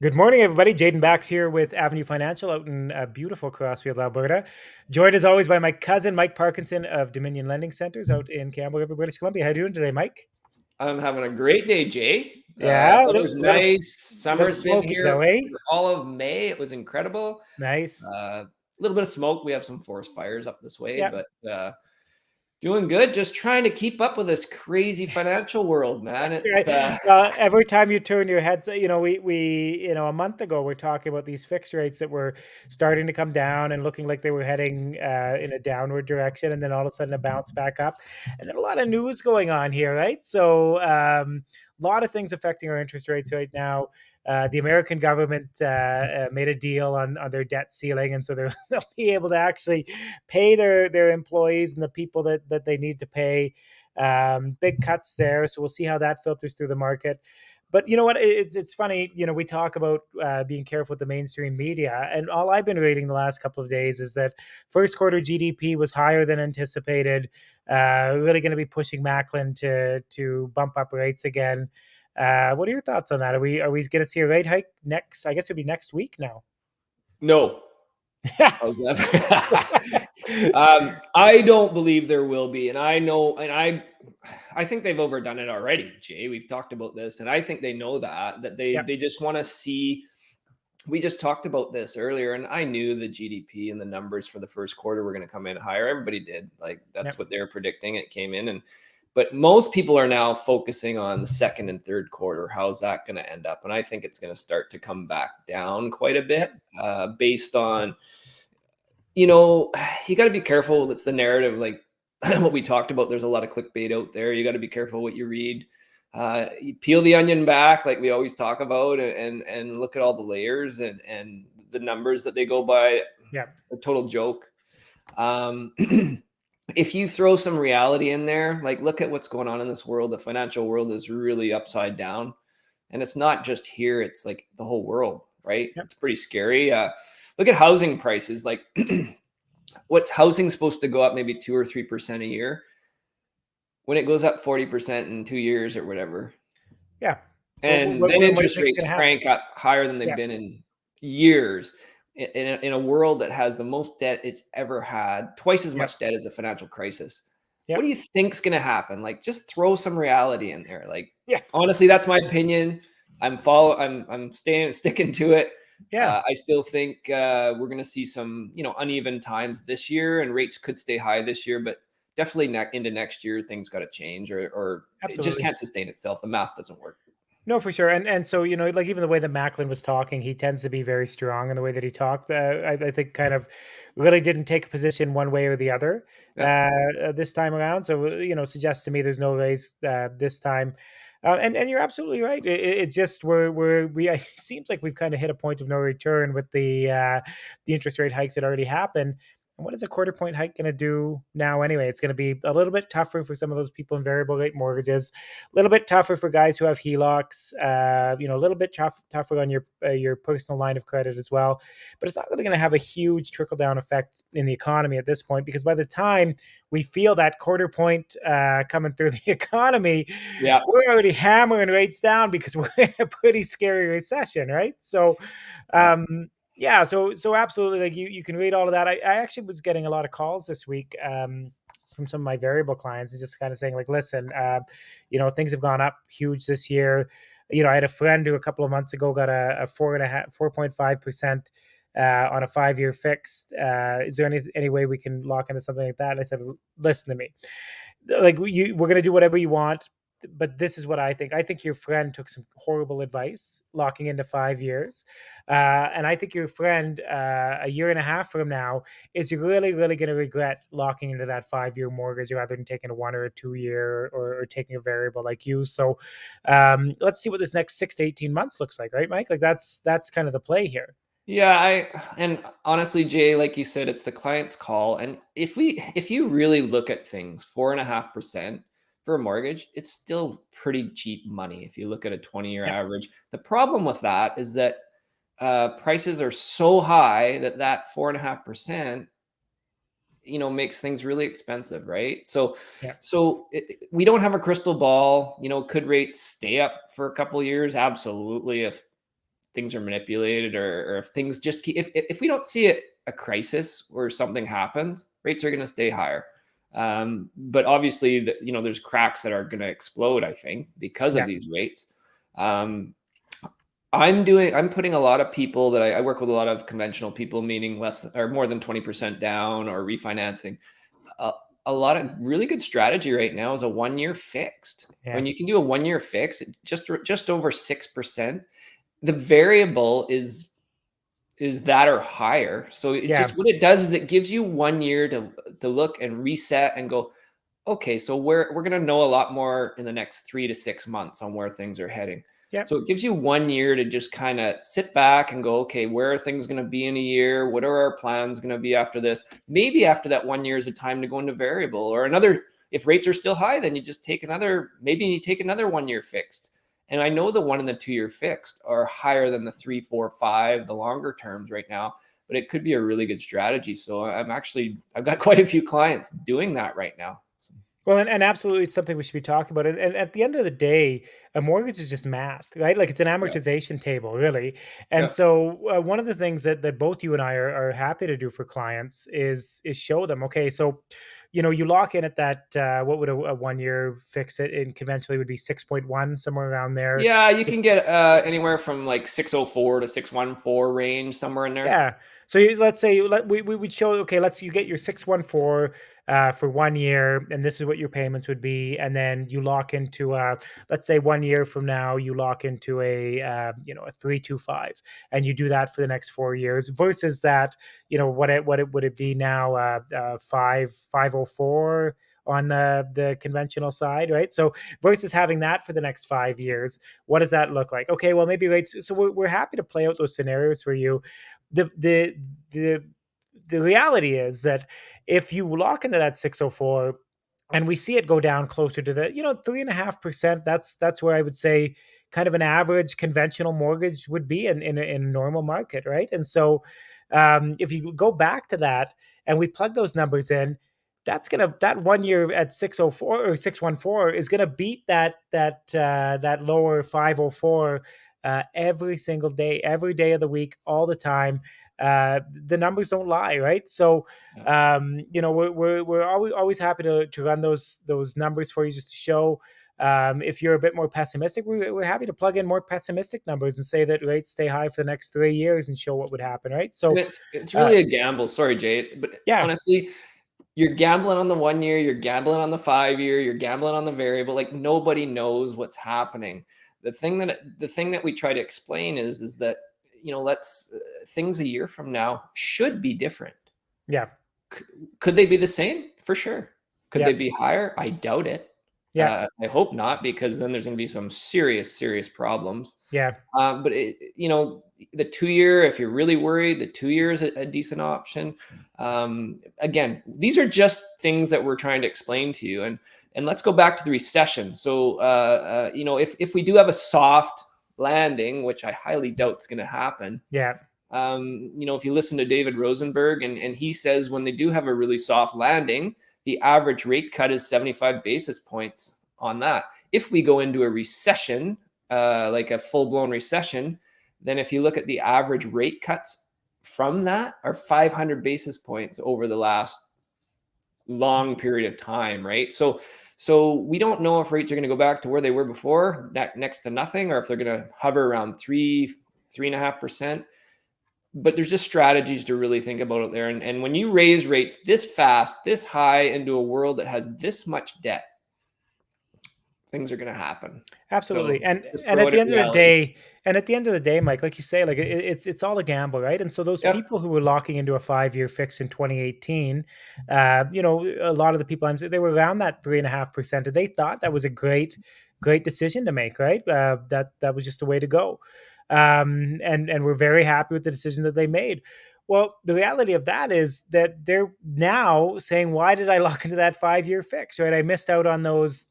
Good morning, everybody. Jaden Bax here with Avenue Financial out in beautiful Crossfield, Alberta. Joined as always by my cousin, Mike Parkinson of Dominion Lending Centers out in Campbell River, British Columbia. How you doing today, Mike? I'm having a great day, Jay. Yeah, Weather's nice. little Summer's been smoky though, here eh? for all of May. It was incredible. Nice. A little bit of smoke. We have some forest fires up this way, Yeah. but doing good. Just trying to keep up with this crazy financial world, man. That's It's right. Every time you turn your heads, a month ago we're talking about these fixed rates that were starting to come down and looking like they were heading in a downward direction, and then all of a sudden a bounce back up, and then a lot of news going on here, right? So, a lot of things affecting our interest rates right now. The American government made a deal on their debt ceiling, and so they'll be able to actually pay their employees and the people that they need to pay. Big cuts there, so we'll see how that filters through the market. But you know what? It's funny. We talk about being careful with the mainstream media, and all I've been reading the last couple of days is that first quarter GDP was higher than anticipated. Really going to be pushing Macklin to bump up rates again. What are your thoughts on that? Are we going to see a rate hike next? I guess it'll be next week now. no. How's that? I don't believe there will be, and I know, and I think they've overdone it already, Jay. We've talked about this, and I think they know that they Yeah, they just want to see. We just talked about this earlier, and I knew the GDP and the numbers for the first quarter were going to come in higher. Everybody did. Like yeah, that's what they're predicting. It came in, and but most people are now focusing on the second and third quarter. How's that going to end up? And I think it's going to start to come back down quite a yeah, bit, based on, you know, you got to be careful. It's the narrative, like what we talked about. There's a lot of clickbait out there. You got to be careful what you read. You peel the onion back, like we always talk about, and look at all the layers and the numbers that they go by. yeah. A total joke. Um, if you throw some reality in there, like look at what's going on in this world. The financial world is really upside down, and it's not just here. It's like the whole world, right? Yeah. It's pretty scary. Look at housing prices. Like, what's housing supposed to go up maybe 2 or 3% a year? When it goes up 40% in 2 years or whatever, Yeah. Well, and then what do you interest think's rates going to happen? crank up higher than they've Yeah, been in years, in a world that has the most debt it's ever had, twice as yeah, much debt as the financial crisis. yeah, What do you think's going to happen? Like, just throw some reality in there. Like, yeah, honestly, that's my opinion. I'm staying sticking to it. yeah. I still think we're going to see some, uneven times this year, and rates could stay high this year, but definitely into next year, things got to change, or it just Absolutely. can't sustain itself. The math doesn't work. No, for sure. And so, like even the way that Macklin was talking, he tends to be very strong in the way that he talked. I think kind of really didn't take a position one way or the other Yeah. this time around. So, suggests to me there's no raise this time. And you're absolutely right. It's just it seems like we've kind of hit a point of no return with the interest rate hikes that already happened. And what is a quarter point hike going to do now anyway? It's going to be a little bit tougher for some of those people in variable rate mortgages, a little bit tougher for guys who have HELOCs. A little bit tougher on your personal line of credit as well. But it's not really going to have a huge trickle down effect in the economy at this point, because by the time we feel that quarter point coming through the economy, Yeah. we're already hammering rates down because we're in a pretty scary recession, right? So, Yeah. yeah, so absolutely, like you can read all of that. I actually was getting a lot of calls this week. From some of my variable clients and just kind of saying like, listen, things have gone up huge this year. I had a friend who a couple of months ago got a 4.5% on a 5-year fixed. Is there any way we can lock into something like that? And I said, listen to me, like we're gonna do whatever you want, but this is what I think. I think your friend took some horrible advice locking into 5 years, and I think your friend a year and a half from now is really, really going to regret locking into that 5-year mortgage rather than taking a 1 or 2 year or taking a variable like you. So let's see what this next 6 to 18 months looks like, right, Mike? Like that's kind of the play here. Yeah, and honestly, Jay, like you said, it's the client's call. And if you really look at things, 4.5% for a mortgage, it's still pretty cheap money if you look at a 20-year Yeah, average. The problem with that is that prices are so high that 4.5%, makes things really expensive, right? So, yeah, we don't have a crystal ball. Could rates stay up for a couple of years? Absolutely. If things are manipulated, or if things just keep, if we don't see a crisis where something happens, rates are going to stay higher. But obviously, there's cracks that are going to explode, I think, because of Yeah. these rates. I'm putting a lot of people that I work with, a lot of conventional people, meaning less or more than 20% down or refinancing. A, a lot of really good strategy right now is a 1 year fixed. Yeah. When you can do a 1 year fix, just over 6%, the variable is that or higher. So it Yeah. just, what it does is it gives you 1 year to look and reset and go, okay, so we're going to know a lot more in the next 3 to 6 months on where things are heading. Yeah. So it gives you 1 year to just kind of sit back and go, okay, where are things going to be in a year? What are our plans going to be after this? Maybe after that 1 year is a time to go into variable or another. If rates are still high, then you just take maybe you take another 1 year fixed. And I know the 1 and the 2 year fixed are higher than the 3, 4, 5, the longer terms right now, but it could be a really good strategy. So I've got quite a few clients doing that right now. So, Well, and absolutely, it's something we should be talking about. And at the end of the day, a mortgage is just math, right? Like it's an yeah. amortization table, really. And Yeah. so, one of the things that both you and I are happy to do for clients is show them, okay, so you lock in at that. What would a 1 year fix it in conventionally would be 6.1, somewhere around there. Yeah, you can get It's anywhere from like 604 to 614 range, somewhere in there. Yeah. So let's say we would show, okay, you get your 614 for 1 year, and this is what your payments would be, and then you lock into let's say 1 year from now you lock into a 325, and you do that for the next 4 years versus that, what it would it be now, 504 on the conventional side, right? So versus having that for the next 5 years, what does that look like? Okay, well maybe rates. So we're happy to play out those scenarios for you. The the the the reality is that if you lock into that 604 and we see it go down closer to the 3.5%, that's where I would say kind of an average conventional mortgage would be in a normal market, right? And so if you go back to that and we plug those numbers in, that 1 year at 604 or 614 is gonna beat that lower 504 every single day, every day of the week, all the time. The numbers don't lie, right? So, Yeah. we're always happy to run those numbers for you, just to show. If you're a bit more pessimistic, we're happy to plug in more pessimistic numbers and say that rates stay high for the next 3 years and show what would happen, right? And So, it's uh, really a gamble. Sorry, Jay, but yeah, honestly, you're gambling on the 1 year, you're gambling on the 5 year, you're gambling on the variable. Like nobody knows what's happening. The thing that we try to explain is that let's things a year from now should be different. yeah, Could they be the same? For sure. Could yeah, they be higher? I doubt it. yeah, I hope not, because then there's going to be some serious, serious problems. yeah, But the 2 year, if you're really worried, the 2 year is a decent option. Again, these are just things that we're trying to explain to you. And let's go back to the recession. So, if we do have a soft landing, which I highly doubt is going to happen, yeah, if you listen to David Rosenberg, and he says when they do have a really soft landing, the average rate cut is 75 basis points on that. If we go into a recession, like a full blown recession, then if you look at the average rate cuts from that are 500 basis points over the last long period of time, right? So we don't know if rates are going to go back to where they were before, next to nothing, or if they're going to hover around 3.5%. But there's just strategies to really think about it there. And when you raise rates this fast, this high into a world that has this much debt, things are going to happen. So absolutely. And just and throw at it the at end of the reality. day, Mike, like you say, like it's all a gamble, right? And so those Yep. people who were locking into a 5 year fix in 2018, a lot of the people they were around that 3.5%, and they thought that was a great decision to make, right? That was just the way to go. And we're very happy with the decision that they made. Well, the reality of that is that they're now saying, "Why did I lock into that 5-year fix?" Right? I missed out on those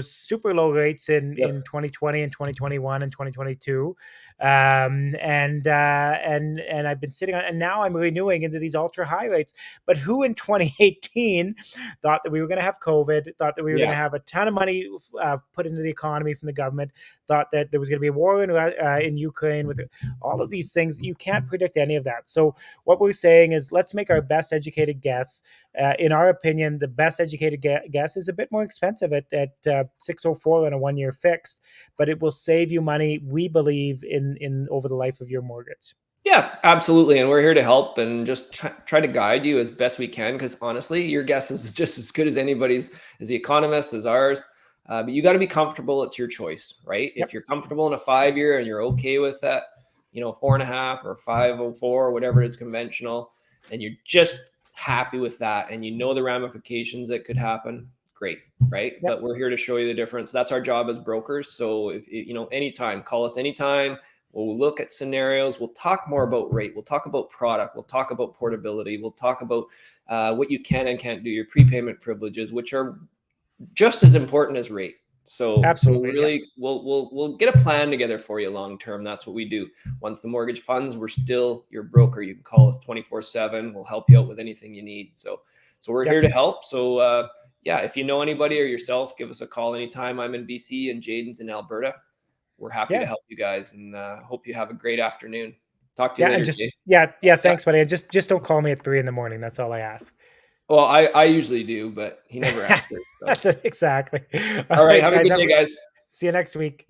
super low rates Yep. in 2020 and 2021 and 2022, and I've been sitting on, and now I'm renewing into these ultra high rates. But who in 2018 thought that we were going to have COVID? Thought that we were going to Yeah. have a ton of money put into the economy from the government? Thought that there was going to be a war in Ukraine with all of these things. You can't predict any of that. So what we're saying is, let's make our best educated guess. In our opinion, the best educated guess is a bit more expensive at 604 on a 1-year fixed, but it will save you money, we believe, in over the life of your mortgage. Yeah, absolutely. And we're here to help and just try to guide you as best we can. Because honestly, your guess is just as good as anybody's, as the economist, as ours. But you got to be comfortable. It's your choice, right? If Yep. you're comfortable in a 5-year and you're okay with that, 4.5 or 504, or whatever is conventional, and you're just happy with that, and you know the ramifications that could happen, great, right? Yep. But we're here to show you the difference. That's our job as brokers. So if anytime, call us anytime. We'll look at scenarios. We'll talk more about rate. We'll talk about product. We'll talk about portability. We'll talk about what you can and can't do, your prepayment privileges, which are just as important as rate. So Absolutely. Yep. really, we'll get a plan together for you long term. That's what we do. Once the mortgage funds, we're still your broker. You can call us 24/7. We'll help you out with anything you need. So we're here Yep. to help. So yeah, if you know anybody or yourself, give us a call anytime. I'm in BC and Jaden's in Alberta. We're happy to Yeah. help you guys, and hope you have a great afternoon. Talk to you Yeah. And later, just, Jason. yeah. Yeah. Thanks, buddy. And just don't call me at 3 in the morning. That's all I ask. Well, I usually do, but he never answers. So, That's it. Exactly. All all right. right, Have a guys. good day, guys. See you next week.